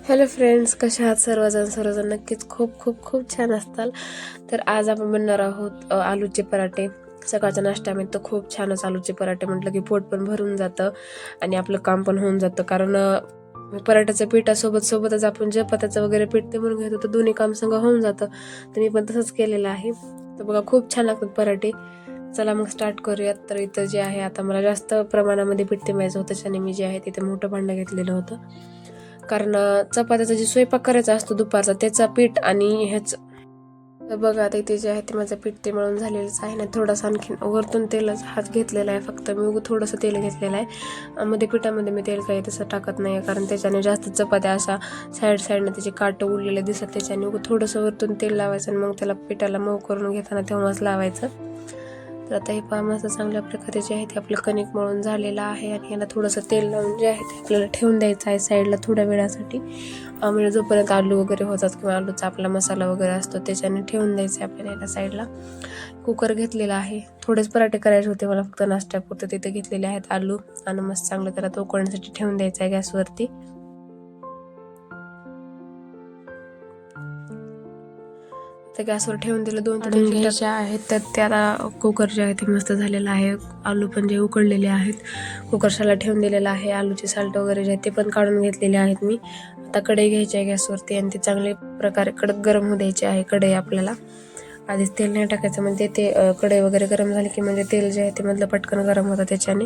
Hello friends, कशा आहात सर्वजण नक्कीच खूप खूप खूप छान असताल. तर आज आपण बनणार आहोत आलूचे पराठे. सकाळच्या नाश्त्यामध्ये तर खूप छानच आलूचे पराठे म्हटलं की पोट पण भरून जातं आणि आपलं काम पण होऊन जातं. कारण पराठ्याचं पिठासोबतच आपण चपात्याचं वगैरे पीठ ते म्हणून घेतो तर दोन्ही काम संग होऊन जातं. तर मी पण तसंच केलेलं आहे. तर बघा खूप छान लागतात पराठे. चला मग स्टार्ट करूयात. तर इथं जे आहे आता मला जास्त प्रमाणामध्ये पीठ ते मिळायचं होतं, त्याच्याने मी जे आहे तिथे मोठं भांडं घेतलेलं होतं. कारण चपात्याचा जे स्वयंपाक करायचा असतो दुपारचा त्याचा पीठ आणि ह्याच. तर बघा आता इथे जे आहे ते माझं पीठ ते मळून झालेलंच आहे ना. थोडासा आणखीन वरतून तेलाचा हात घेतलेला आहे, फक्त मी थोडंसं तेल घेतलेलं आहे. मध्ये पिठामध्ये मी तेल काही तसं टाकत नाही, कारण त्याच्याने जास्त चपात्या अशा साईडने त्याचे काटं उडलेले दिसत. त्याच्याने थोडंसं वरतून तेल लावायचं आणि मग त्याला पिठाला मऊ करून घेताना तेव्हाच लावायचं. तर आता हे पहा मस्त चांगल्या प्रकारे जे आहे ते आपलं कणिक मळून झालेलं आहे आणि याला थोडंसं तेल लावून जे आहे ते आपल्याला ठेवून द्यायचं आहे साईडला थोड्या वेळासाठी. म्हणजे जोपर्यंत आलू वगैरे होतात किंवा आलूचा आपला मसाला वगैरे असतो त्याच्याने ठेवून द्यायचं आहे आपल्याला याला साईडला. कुकर घेतलेला आहे. थोडेच पराठे करायचे होते मला, फक्त नाश्त्यापुरतं तिथे घेतलेले आहेत आलू आणि मस्त चांगलं त्याला तो उकळण्यासाठी ठेवून द्यायचा आहे गॅसवरती. तर गॅसवर ठेवून दिलं, 2 ते 3 घ्यायचे आहेत. तर त्याला कुकर जे आहे ते मस्त झालेलं आहे. आलू पण जे उकळलेले आहेत, कुकरशाला ठेवून दिलेलं आहे. आलूचे साल्ट वगैरे जे आहेत ते पण काढून घेतलेले आहेत मी. आता कढई घ्यायची आहे गॅसवरती आणि ते चांगले प्रकारे कडक गरम होऊ द्यायचे आहे कढई आपल्याला. आधीच तेल नाही टाकायचं, म्हणजे ते कढई वगैरे गरम झाली की म्हणजे तेल जे आहे ते मधलं पटकन गरम होतं त्याच्याने.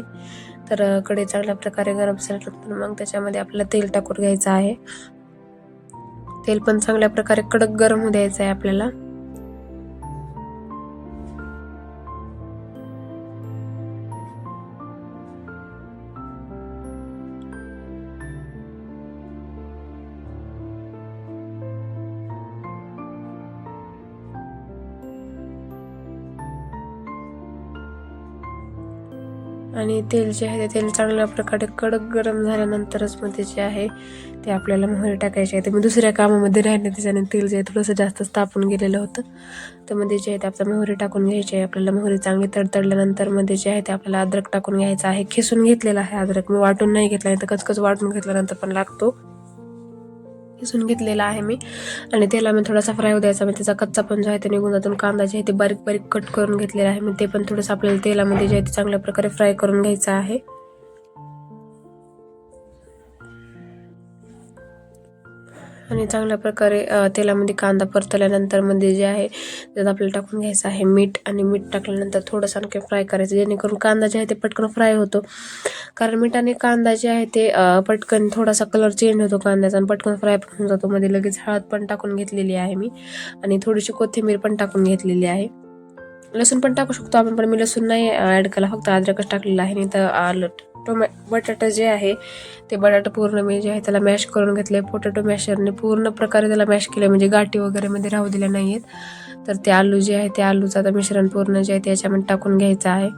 तर कढई चांगल्या प्रकारे गरम झाल्यानंतर मग त्याच्यामध्ये आपल्याला तेल टाकून घ्यायचं आहे. तेल पण चांगल्या प्रकारे कडक गरम होऊ द्यायचं आहे आपल्याला. आणि तेल जे आहे ते तेल चांगल्या प्रकारे कडक गरम झाल्यानंतरच मध्ये जे आहे ते आपल्याला मोहरी टाकायची आहे. ते मी दुसऱ्या कामामध्ये राहिले त्याच्याने तेल जे आहे थोडंसं जास्तच तापून गेलेलं होतं. तर मध्ये जे आहे ते आपल्याला मोहरी टाकून घ्यायची आहे. आपल्याला मोहरी चांगली तडतडल्यानंतर मध्ये जे आहे ते आपल्याला अद्रक टाकून घ्यायचं आहे. खिसून घेतलेला आहे अद्रक, मी वाटून नाही घेतला, नाही तर कचकच वाटून घेतल्यानंतर पण लागतो. खिसून घेतलेला आहे मी आणि तेलामध्ये थोडासा फ्राय होऊ द्यायचा, म्हणजे त्याचा कच्चा पण जो आहे ते निघून जातो. कांदा जे आहे ते बारीक बारीक कट करून घेतलेला आहे मी, ते पण थोडंसं आपल्याला तेलामध्ये जे आहे ते चांगल्या प्रकारे फ्राय करून घ्यायचं आहे. आणि चांगल्या प्रकारे तेलामध्ये कांदा परतल्यानंतर मध्ये जे आहे त्यात आपल्याला टाकून घ्यायचं आहे मीठ. आणि मीठ टाकल्यानंतर थोडंसं आणखी फ्राय करायचं, जेणेकरून कांदा जे आहे ते पटकन फ्राय होतो. कारण मीठाने कांदा जे आहे ते पटकन थोडासा कलर चेंज होतो कांद्याचा आणि पटकन फ्राय पण होऊन जातो. मध्ये लगेच हळद पण टाकून घेतलेली आहे मी आणि थोडीशी कोथिंबीर पण टाकून घेतलेली आहे. लसूण पण टाकू शकतो आपण, पण मी लसूण नाही ॲड केला, फक्त अद्रकच टाकलेला आहे. नाही तर बटाटा जे आहे ते बटाटा पूर्ण मी जे आहे त्याला मॅश करून घेतले. पोटॅटो मॅशरने पूर्ण प्रकारे त्याला मॅश केलं, म्हणजे गाठी वगैरे मध्ये राहू दिल्या नाहीयेत. तर ते आलू जे आहे ते आलूचं आता मिश्रण पूर्ण जे आहे ते याच्यामध्ये टाकून घ्यायचं आहे.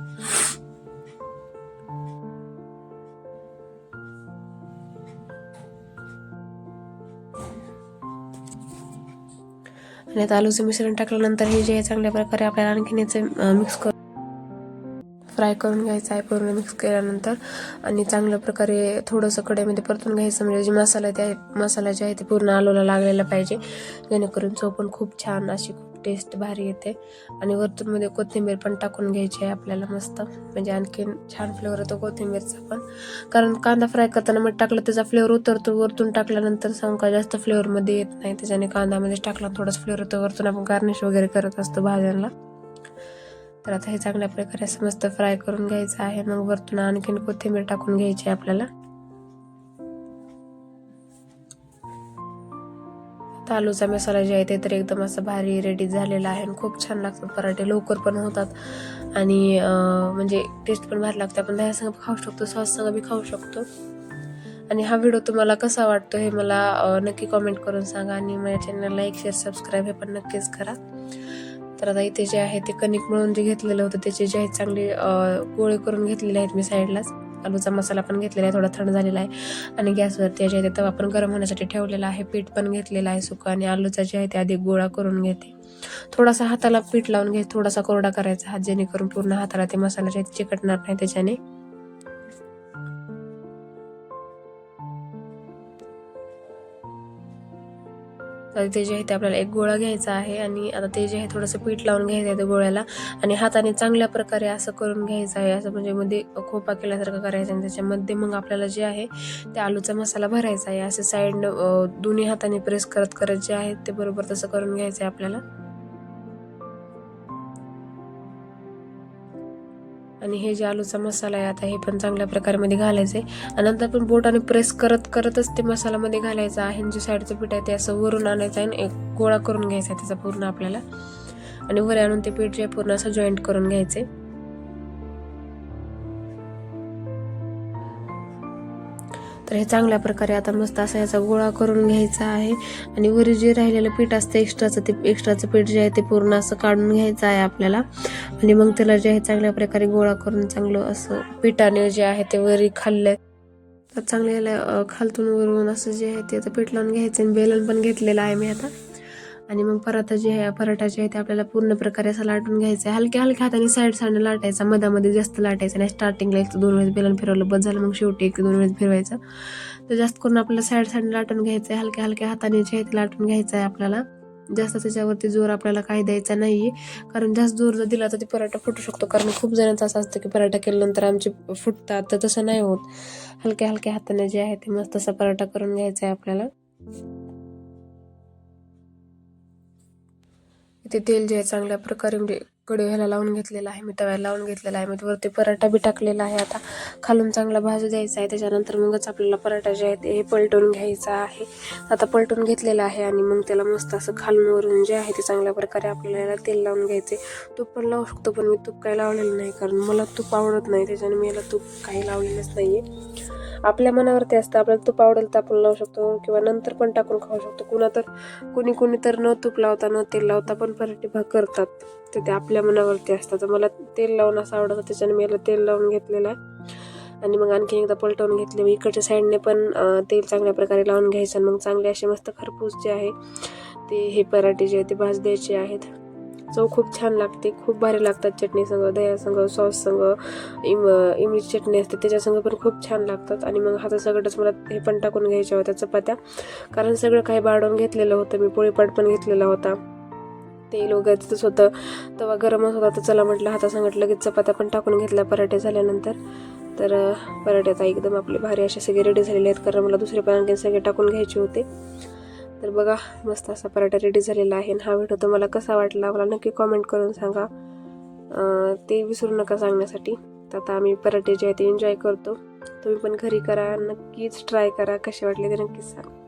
आणि आता आलूचं मिश्रण टाकल्यानंतर हे जे आहे चांगल्या प्रकारे आपल्याला आणखीन याचं मिक्स करून फ्राय करून घ्यायचं आहे पूर्ण मिक्स केल्यानंतर. आणि चांगल्या प्रकारे थोडंसं कढईमध्ये परतून घ्यायचं, म्हणजे जे मसाला जे आहे ते पूर्ण आलूला लागलेला पाहिजे, जेणेकरून चव पण खूप छान अशी खूप टेस्ट भारी येते. आणि वरतून मध्ये कोथिंबीर पण टाकून घ्यायची आहे आपल्याला मस्त, म्हणजे आणखीन छान फ्लेवर येतो कोथिंबीरचा पण. कारण कांदा फ्राय करताना मीठ टाकलं त्याचा फ्लेवर उतरतो, वरतून टाकल्यानंतर सांगू का जास्त फ्लेवरमध्ये येत नाही, त्याच्याने कांद्यामध्ये टाकला थोडाच फ्लेवर येतो. वरतून आपण गार्निश वगैरे करत असतो भाज्यांना. तर आता हे चांगल्या प्रकारे असं मस्त फ्राय करून घ्यायचं आहे. मग वरतून आणखीन कोथिंबीर टाकून घ्यायची आपल्याला. आलूचा मसाला जे आहे ते तर एकदम असं भारी रेडी झालेला आहे आणि खूप छान लागतात पराठे, लवकर पण होतात आणि म्हणजे टेस्ट पण भारी लागते. आपण दह्यासंग खाऊ शकतो, सॉस संग बी खाऊ शकतो. आणि हा व्हिडिओ तुम्हाला कसा वाटतो हे मला नक्की कॉमेंट करून सांगा. आणि माझ्या चॅनलला लाईक शेअर सबस्क्राईब हे पण नक्कीच करा. तर आता इथे जे आहे ते कणिक मळून जे घेतलेलं होतं त्याचे जे आहेत चांगले गोळे करून घेतलेले आहेत मी साईडलाच. आलूचा मसाला पण घेतलेला आहे, थोडा थंड झालेला आहे. आणि गॅसवरती जे आहे तवा पण गरम होण्यासाठी ठेवलेला आहे. पीठ पण घेतलेलं आहे सुकं, आणि आलूचा जे आहे ते आधी गोळा करून घेते. थोडासा हाताला पीठ लावून घ्यायचं, थोडासा कोरडा करायचा हात, जेणेकरून पूर्ण हाताला ते मसाला जे चिकटणार नाही त्याच्याने. तर ते जे आहे ते आपल्याला एक गोळा घ्यायचा आहे आणि आता ते जे आहे थोडंसं पीठ लावून घ्यायचं आहे त्या गोळ्याला आणि हाताने चांगल्या प्रकारे असं करून घ्यायचं आहे. असं म्हणजे मध्ये खोपा केल्यासारखं करायचं आणि त्याच्यामध्ये मग आपल्याला जे आहे ते आलूचा मसाला भरायचा आहे. असं साईडनं दोन्ही हाताने प्रेस करत करत जे आहे ते बरोबर तसं करून घ्यायचं आहे आपल्याला. आणि हे जे आलूचा मसाला आहे आता हे पण चांगल्या प्रकारे मध्ये घालायचं आहे आणि नंतर पण बोटाने प्रेस करत करतच ते मसाल्यामध्ये घालायचं आहे. जे साईडचं पीठ आहे ते असं वरून आणायचं आहे आणि एक गोळा करून घ्यायचा आहे त्याचा पूर्ण आपल्याला आणि वर आणून ते पीठ जे पूर्ण असं जॉईंट करून घ्यायचे. तर हे चांगल्या प्रकारे आता मस्त असा याचा गोळा करून घ्यायचा आहे आणि वर जे राहिलेलं पीठ असतं एक्स्ट्राचं पीठ जे आहे ते पूर्ण असं काढून घ्यायचं आहे आपल्याला आणि मग त्याला जे आहे चांगल्या प्रकारे गोळा करून चांगलं असं पिठाने जे आहे ते वरी खाल्लं तर चांगलं याला खालतून वरून असं जे आहे ते आता पीठ लावून घ्यायचं आणि बेलन पण घेतलेलं आहे मी आता. आणि मग पराठा जे आहे ते आपल्याला पूर्ण प्रकारे असं लाटून घ्यायचं आहे. हलक्या हलक्या हाताने साईडने लाटायचा, मधामध्ये जास्त लाटायचं नाही. स्टार्टिंगला 1-2 वेळेस बेलन फिरवलं बस झालं, मग शेवटी 1-2 वेळेस फिरवायचं. तर जास्त करून आपल्याला साईडने लाटून घ्यायचं आहे. हलक्या हलक्या हाताने जे आहे ते लाटून घ्यायचं आहे आपल्याला. जास्त त्याच्यावरती जोर आपल्याला काही द्यायचा नाहीये, कारण जास्त जोर जर दिला तर ते पराठा फुटू शकतो. कारण खूप जणांचं असं असतं की पराठा केल्यानंतर आमचे फुटतात, तर तसं नाही होत. हलक्या हलक्या हाताने जे आहे ते मस्त असा पराठा करून घ्यायचा आहे आपल्याला. इथे तेल जे आहे चांगल्या प्रकारे म्हणजे कढईला लावून घेतलेलं आहे, मी तव्याला लावून घेतलेला आहे. मी वरती पराठा बी टाकलेला आहे. आता खालून चांगला भाजू द्यायचा आहे. त्याच्यानंतर मगच आपल्याला पराठा जे आहे ते पलटून घ्यायचा आहे. आता पलटून घेतलेला आहे आणि मग त्याला मस्त असं खालून वरून जे आहे ते चांगल्या प्रकारे आपल्याला तेल लावून घ्यायचे. तूप पण लावू शकतो, पण मी तूप काही लावलेलं नाही कारण मला तूप आवडत नाही, त्याच्याने मी याला तूप काही लावलेलंच नाहीये. आपल्या मनावरती असतं, आपल्याला तूप आवडेल तर आपण लावू शकतो किंवा नंतर पण टाकून खाऊ शकतो. कुणी तर न तूप लावता न तेल लावता पण पराठे करतात, तर ते आपल्या मनावरती असतात. तर मला तेल लावून असं आवडतं, त्याच्याने मी याला तेल लावून घेतलेलं आहे आणि मग आणखी एकदा पलटवून घेतले. मी इकडच्या साईडने पण तेल चांगल्या प्रकारे लावून घ्यायचं आणि मग चांगले असे मस्त खरपूस जे आहे ते हे पराठे जे आहे ते भाज द्यायचे आहेत. चव खूप छान लागते, खूप भारी लागतात. चटणी संग, दह्यासंग, सॉस संग, इमलीची चटणी असते त्याच्यासंग पण खूप छान लागतात. आणि मग हाता सगळंच मला हे पण टाकून घ्यायच्या होत्या चपात्या, कारण सगळं काही बाळून घेतलेलं होतं. मी पोळीपाट पण घेतलेला होता, तेल वगैरे तिथंच होतं, तवा गरमच होता. तर चला म्हटलं हातासंगट लगेच चपात्या पण टाकून घेतल्या पराठे झाल्यानंतर. तर पराठ्याचा एकदम आपले भारी असे सगळे रेडी झालेले आहेत, कारण मला दुसरे पण आणखी सगळे टाकून घ्यायचे होते. तर बघा मस्त असा पराठा रेडी झालेला आहे. हा व्हिडिओ तुम्हाला कसा वाटला मला नक्की कॉमेंट करून सांगा, ते विसरू नका सांगण्यासाठी. तर आता आम्ही पराठे जे आहे ते एन्जॉय करतो. तुम्ही पण घरी करा, नक्कीच ट्राय करा, कसे वाटले ते नक्कीच सांगा.